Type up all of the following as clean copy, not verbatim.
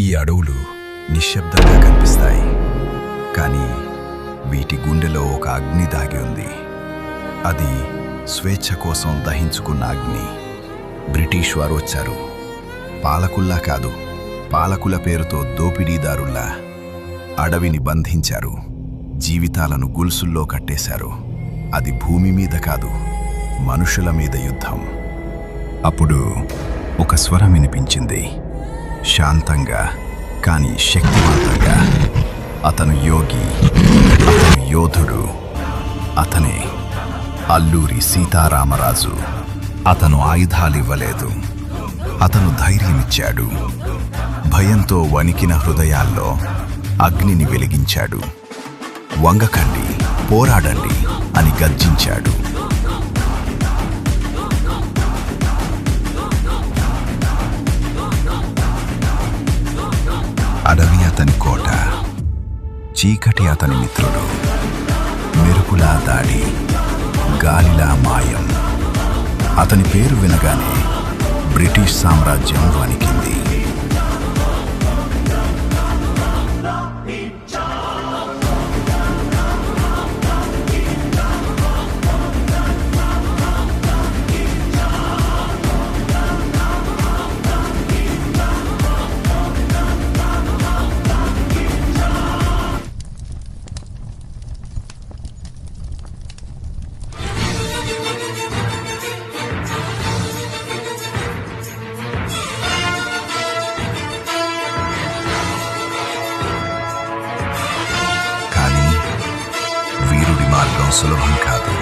ఈ అడవులు నిశ్శబ్దంగా కనిపిస్తాయి, కానీ వీటి గుండెలో ఒక అగ్ని దాగి ఉంది. అది స్వేచ్ఛ కోసం దహించుకున్న అగ్ని. బ్రిటిష్ వారు వచ్చారు. పాలకుల్లా కాదు, పాలకుల పేరుతో దోపిడీదారుల్లా అడవిని బంధించారు. జీవితాలను గుల్సుల్లో కట్టేశారు. అది భూమి మీద కాదు, మనుషుల మీద యుద్ధం. అప్పుడు ఒక స్వరం వినిపించింది, శాంతంగా కానీ శక్తివంతంగా. అతను యోగి, అతను యోధుడు, అతనే అల్లూరి సీతారామరాజు. అతను ఆయుధాలివ్వలేదు, అతను ధైర్యమిచ్చాడు. భయంతో వణికిన హృదయాల్లో అగ్నిని వెలిగించాడు. వంగకండి, పోరాడండి అని గర్జించాడు. అడవి అతని కోట, చీకటి అతని మిత్రుడు. మెరుపులా దాడి, గాలిలా మాయం. అతని పేరు వినగానే బ్రిటిష్ సామ్రాజ్యం వణికింది. మార్గం సులభం కాదు.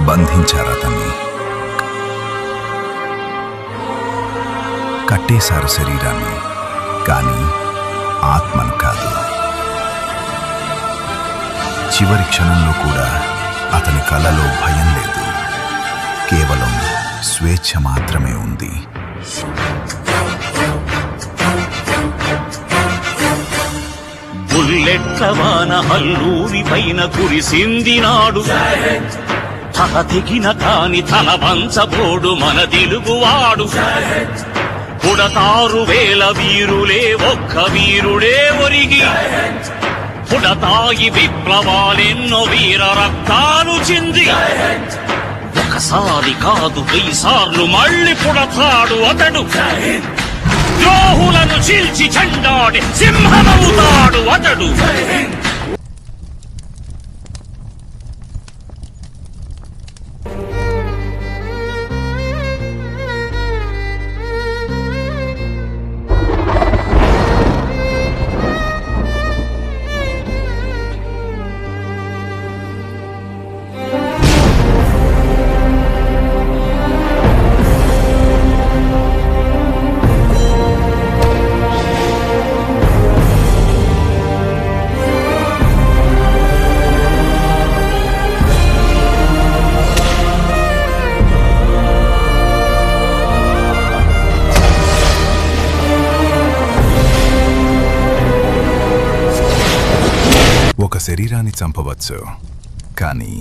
బంధించారు అతన్ని, కట్టేశారు శరీరాన్ని, కానీ ఆత్మను కాదు. చివరి క్షణంలో కూడా అతని కళ్ళలో భయం లేదు, కేవలం స్వేచ్ఛ మాత్రమే ఉంది. బుల్లెట్లవాన అల్లూరి పైన కురిసింది నాడు. తల తెగిన కాని తల వంచబోడు మన తెలుగువాడు. పుడతారు వేల వీరులే ఒక్క వీరుడే ఒరిగి. పుడతాయి విప్లవాలెన్నో వీర రక్తాలు చింది. ఒకసారి కాదు 1000 సార్లు మళ్ళీ పుడతాడు అతడు. ద్రోహులను చీల్చి చెండాడి సింహమవుతాడు అతడు. ఒక శరీరాన్ని చంపవచ్చు, కానీ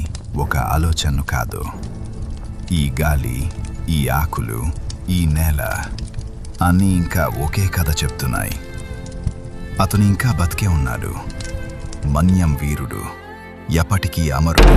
ఒక ఆలోచనను కాదు. ఈ గాలి, ఈ ఆకులు, ఈ నేల అన్నీ ఇంకా ఒకే కథ చెప్తున్నాయి. అతను ఇంకా బతికే ఉన్నాడు. మన్యం వీరుడు, ఎప్పటికీ అమరుడు.